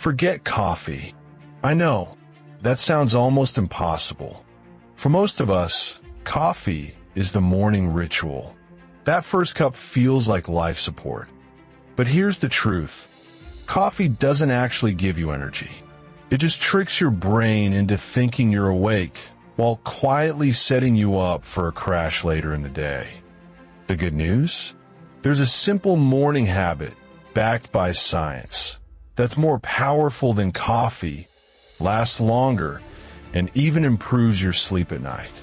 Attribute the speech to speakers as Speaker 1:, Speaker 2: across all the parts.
Speaker 1: Forget coffee. I know, that sounds almost impossible. For most of us, coffee is the morning ritual. That first cup feels like life support. But here's the truth. Coffee doesn't actually give you energy. It just tricks your brain into thinking you're awake while quietly setting you up for a crash later in the day. The good news? There's a simple morning habit backed by science that's more powerful than coffee, lasts longer, and even improves your sleep at night.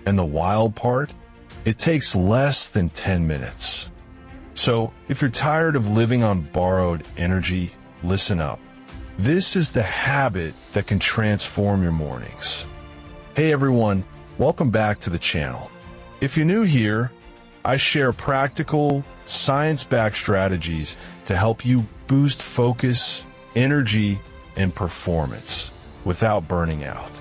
Speaker 1: And the wild part? It takes less than 10 minutes. So, if you're tired of living on borrowed energy, listen up. This is the habit that can transform your mornings. Hey everyone, welcome back to the channel. If you're new here, I share practical, science-backed strategies to help you boost focus, energy, and performance without burning out.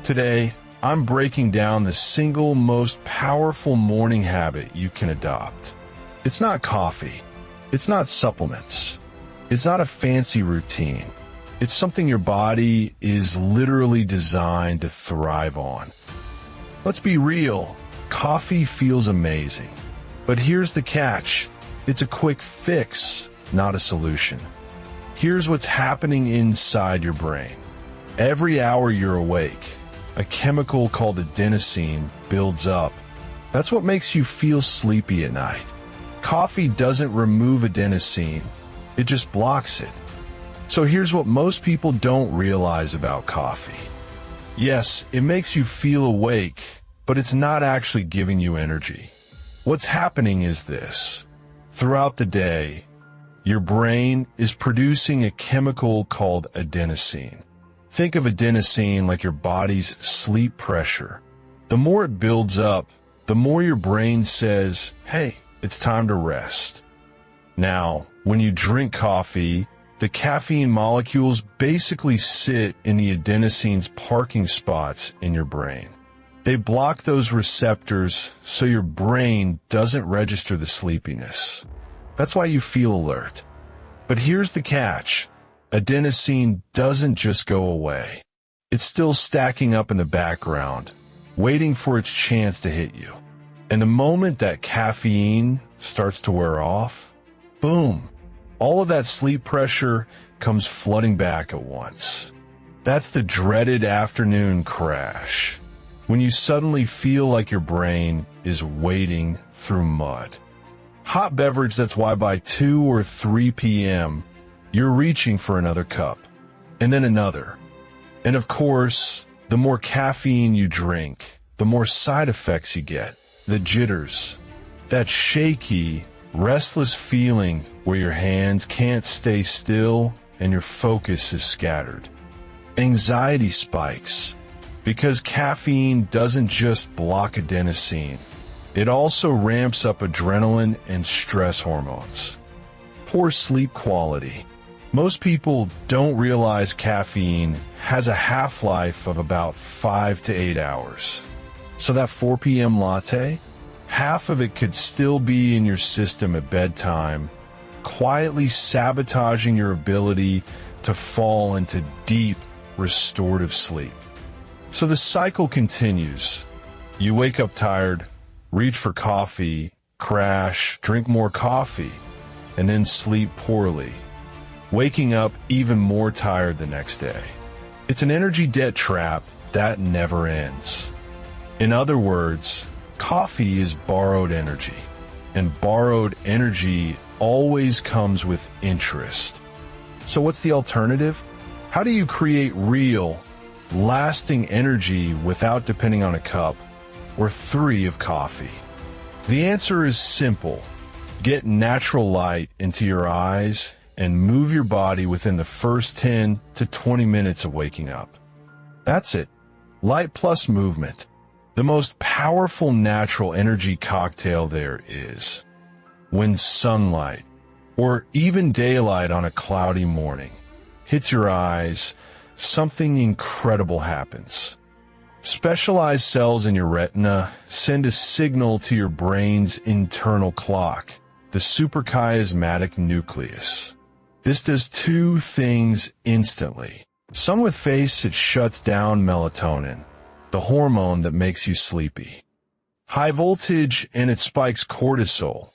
Speaker 1: Today, I'm breaking down the single most powerful morning habit you can adopt. It's not coffee. It's not supplements. It's not a fancy routine. It's something your body is literally designed to thrive on. Let's be real. Coffee feels amazing. But here's the catch. It's a quick fix, not a solution. Here's what's happening inside your brain. Every hour you're awake, a chemical called adenosine builds up. That's what makes you feel sleepy at night. Coffee doesn't remove adenosine, it just blocks it. So here's what most people don't realize about coffee. Yes, it makes you feel awake, but it's not actually giving you energy. What's happening is this. Throughout the day, your brain is producing a chemical called adenosine. Think of adenosine like your body's sleep pressure. The more it builds up, the more your brain says, hey, it's time to rest. Now, when you drink coffee, the caffeine molecules basically sit in the adenosine's parking spots in your brain. They block those receptors so your brain doesn't register the sleepiness. That's why you feel alert. But here's the catch. Adenosine doesn't just go away. It's still stacking up in the background, waiting for its chance to hit you. And the moment that caffeine starts to wear off, boom, all of that sleep pressure comes flooding back at once. That's the dreaded afternoon crash, when you suddenly feel like your brain is wading through mud. Hot beverage, that's why by 2 or 3 p.m., you're reaching for another cup, and then another. And of course, the more caffeine you drink, the more side effects you get. The jitters, that shaky, restless feeling where your hands can't stay still and your focus is scattered. Anxiety spikes, because caffeine doesn't just block adenosine, it also ramps up adrenaline and stress hormones. Poor sleep quality. Most people don't realize caffeine has a half-life of about 5 to 8 hours. So that 4 p.m. latte, half of it could still be in your system at bedtime, quietly sabotaging your ability to fall into deep, restorative sleep. So the cycle continues. You wake up tired, reach for coffee, crash, drink more coffee, and then sleep poorly, waking up even more tired the next day. It's an energy debt trap that never ends. In other words, coffee is borrowed energy, and borrowed energy always comes with interest. So what's the alternative? How do you create real, lasting energy without depending on a cup or 3 of coffee? The answer is simple. Get natural light into your eyes and move your body within the first 10 to 20 minutes of waking up. That's it. Light plus movement. The most powerful natural energy cocktail there is. When sunlight, or even daylight on a cloudy morning, hits your eyes, something incredible happens. Specialized cells in your retina send a signal to your brain's internal clock, the suprachiasmatic nucleus. This does two things instantly. Some with face, it shuts down melatonin, the hormone that makes you sleepy. High voltage, and it spikes cortisol.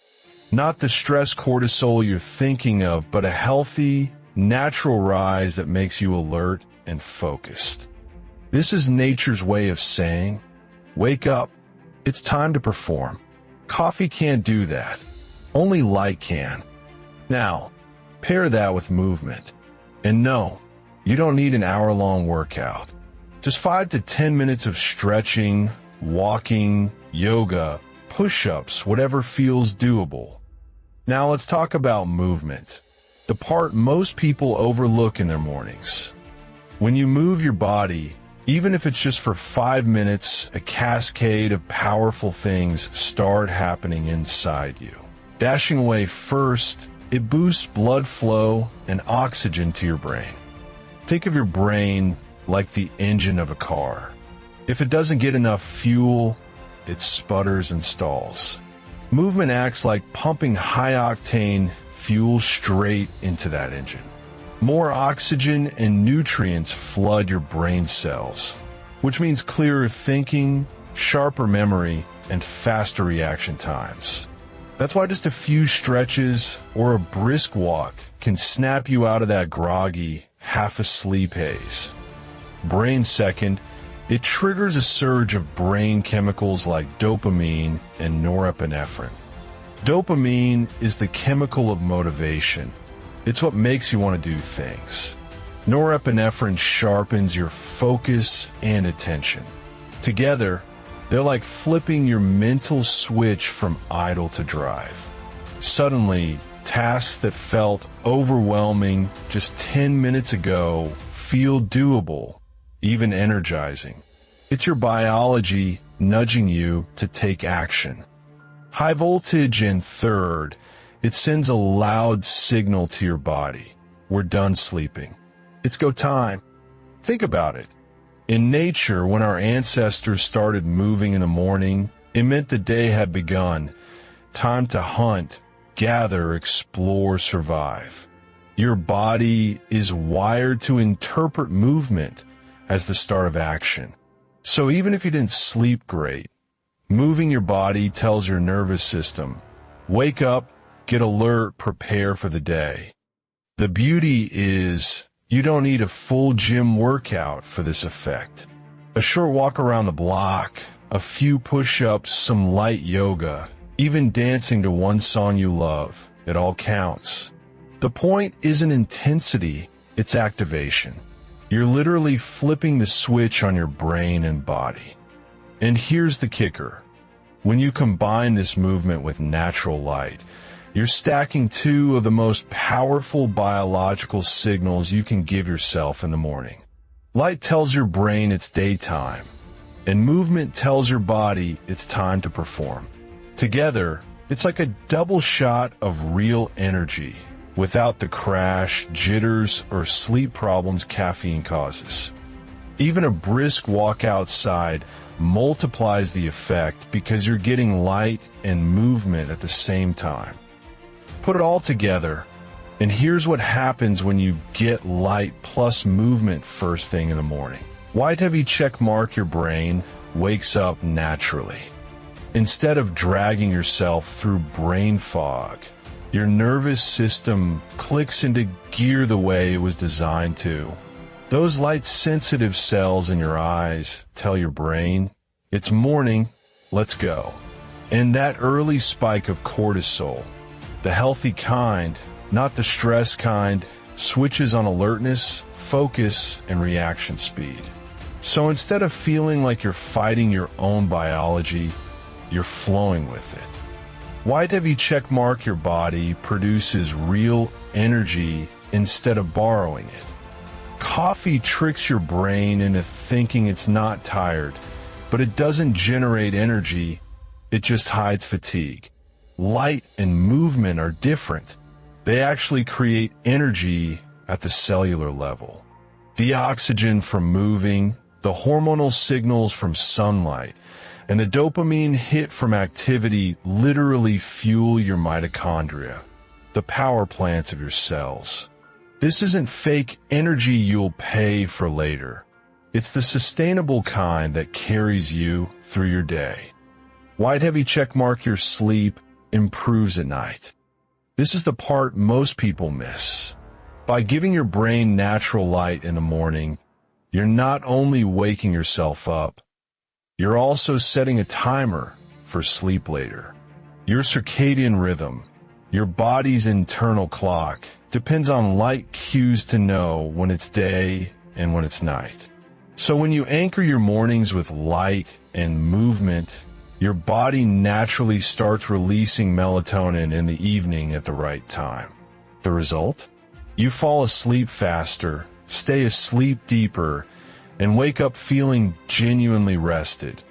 Speaker 1: Not the stress cortisol you're thinking of, but a healthy, natural rise that makes you alert and focused. This is nature's way of saying, wake up, it's time to perform. Coffee can't do that. Only light can. Now, pair that with movement. And no, you don't need an hour-long workout. Just 5 to 10 minutes of stretching, walking, yoga, push-ups, whatever feels doable. Now let's talk about movement, the part most people overlook in their mornings. When you move your body, even if it's just for 5 minutes, a cascade of powerful things start happening inside you. Dashing away first, it boosts blood flow and oxygen to your brain. Think of your brain like the engine of a car. If it doesn't get enough fuel, it sputters and stalls. Movement acts like pumping high-octane fuel straight into that engine. More oxygen and nutrients flood your brain cells, which means clearer thinking, sharper memory, and faster reaction times. That's why just a few stretches or a brisk walk can snap you out of that groggy, half-asleep haze. Brain second, it triggers a surge of brain chemicals like dopamine and norepinephrine. Dopamine is the chemical of motivation. It's what makes you want to do things. Norepinephrine sharpens your focus and attention. Together, they're like flipping your mental switch from idle to drive. Suddenly, tasks that felt overwhelming just 10 minutes ago feel doable, even energizing. It's your biology nudging you to take action. High voltage in third, it sends a loud signal to your body. We're done sleeping. It's go time. Think about it. In nature, when our ancestors started moving in the morning, it meant the day had begun. Time to hunt, gather, explore, survive. Your body is wired to interpret movement as the start of action. So even if you didn't sleep great, moving your body tells your nervous system, wake up, get alert, prepare for the day. The beauty is you don't need a full gym workout for this effect. A short walk around the block, a few push-ups, some light yoga, even dancing to one song you love, it all counts. The point isn't intensity, it's activation. You're literally flipping the switch on your brain and body. And here's the kicker. When you combine this movement with natural light, you're stacking two of the most powerful biological signals you can give yourself in the morning. Light tells your brain it's daytime, and movement tells your body it's time to perform. Together, it's like a double shot of real energy, without the crash, jitters, or sleep problems caffeine causes. Even a brisk walk outside multiplies the effect because you're getting light and movement at the same time. Put it all together, and here's what happens when you get light plus movement first thing in the morning. White heavy check mark your brain wakes up naturally. Instead of dragging yourself through brain fog, your nervous system clicks into gear the way it was designed to. Those light-sensitive cells in your eyes tell your brain, it's morning, let's go. And that early spike of cortisol, the healthy kind, not the stress kind, switches on alertness, focus, and reaction speed. So instead of feeling like you're fighting your own biology, you're flowing with it. White heavy check mark your body produces real energy instead of borrowing it. Coffee tricks your brain into thinking it's not tired, but it doesn't generate energy, it just hides fatigue. Light and movement are different. They actually create energy at the cellular level. The oxygen from moving, the hormonal signals from sunlight, and the dopamine hit from activity literally fuel your mitochondria, the power plants of your cells. This isn't fake energy you'll pay for later. It's the sustainable kind that carries you through your day. Why'd heavy checkmark your sleep improves at night? This is the part most people miss. By giving your brain natural light in the morning, you're not only waking yourself up, you're also setting a timer for sleep later. Your circadian rhythm, your body's internal clock, depends on light cues to know when it's day and when it's night. So when you anchor your mornings with light and movement, your body naturally starts releasing melatonin in the evening at the right time. The result? You fall asleep faster, stay asleep deeper, and wake up feeling genuinely rested,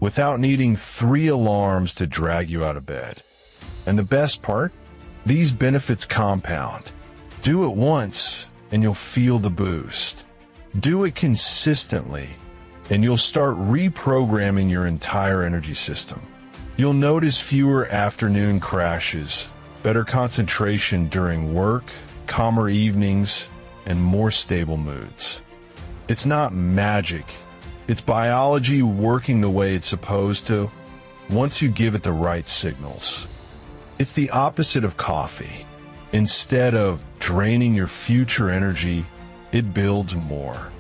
Speaker 1: without needing 3 alarms to drag you out of bed. And the best part? These benefits compound. Do it once, and you'll feel the boost. Do it consistently, and you'll start reprogramming your entire energy system. You'll notice fewer afternoon crashes, better concentration during work, calmer evenings, and more stable moods. It's not magic. It's biology working the way it's supposed to, once you give it the right signals. It's the opposite of coffee. Instead of draining your future energy, it builds more.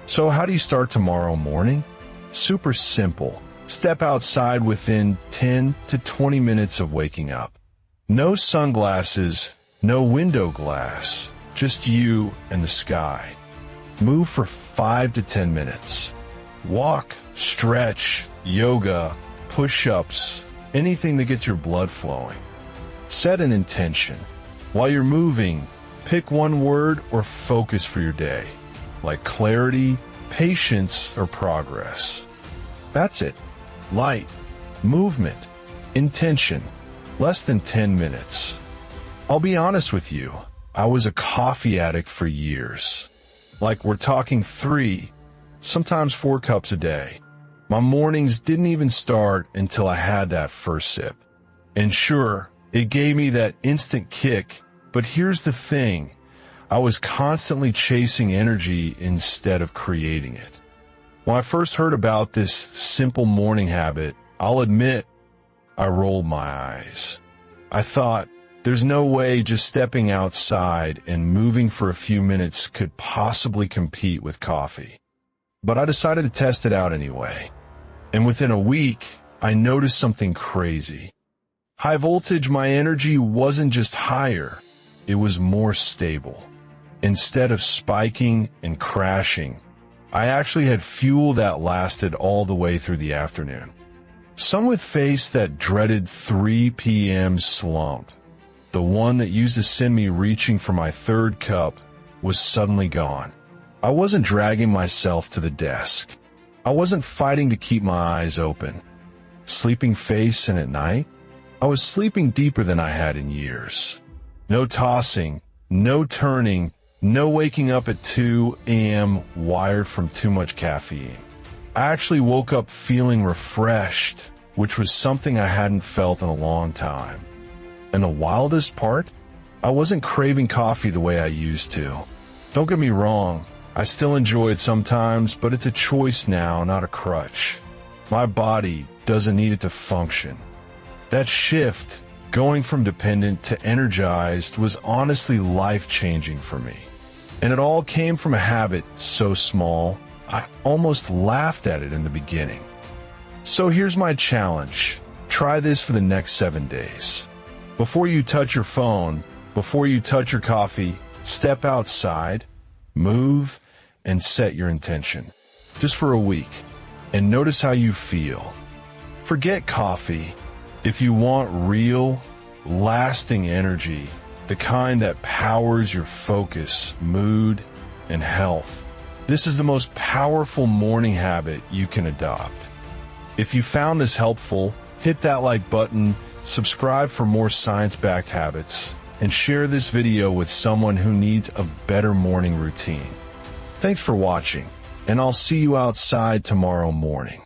Speaker 1: So how do you start tomorrow morning? Super simple. Step outside within 10 to 20 minutes of waking up. No sunglasses, no window glass, just you and the sky. Move for 5 to 10 minutes. Walk, stretch, yoga, push-ups, anything that gets your blood flowing. Set an intention. While you're moving, pick one word or focus for your day, like clarity, patience, or progress. That's it. Light, movement, intention, less than 10 minutes. I'll be honest with you, I was a coffee addict for years. Like we're talking 3, sometimes 4 cups a day. My mornings didn't even start until I had that first sip. And sure, it gave me that instant kick, but here's the thing. I was constantly chasing energy instead of creating it. When I first heard about this simple morning habit, I'll admit, I rolled my eyes. I thought, there's no way just stepping outside and moving for a few minutes could possibly compete with coffee. But I decided to test it out anyway. And within a week, I noticed something crazy. High voltage, my energy wasn't just higher, it was more stable. Instead of spiking and crashing, I actually had fuel that lasted all the way through the afternoon. Some would face that dreaded 3 p.m. slump. The one that used to send me reaching for my 3rd cup was suddenly gone. I wasn't dragging myself to the desk. I wasn't fighting to keep my eyes open. Sleeping face and at night, I was sleeping deeper than I had in years. No tossing, no turning, no waking up at 2 a.m. wired from too much caffeine. I actually woke up feeling refreshed, which was something I hadn't felt in a long time. And the wildest part? I wasn't craving coffee the way I used to. Don't get me wrong, I still enjoy it sometimes, but it's a choice now, not a crutch. My body doesn't need it to function. That shift, going from dependent to energized, was honestly life-changing for me. And it all came from a habit so small, I almost laughed at it in the beginning. So here's my challenge. Try this for the next 7 days. Before you touch your phone, before you touch your coffee, step outside, move, and set your intention. Just for a week. And notice how you feel. Forget coffee. If you want real, lasting energy, the kind that powers your focus, mood, and health, this is the most powerful morning habit you can adopt. If you found this helpful, hit that like button, subscribe for more science-backed habits, and share this video with someone who needs a better morning routine. Thanks for watching, and I'll see you outside tomorrow morning.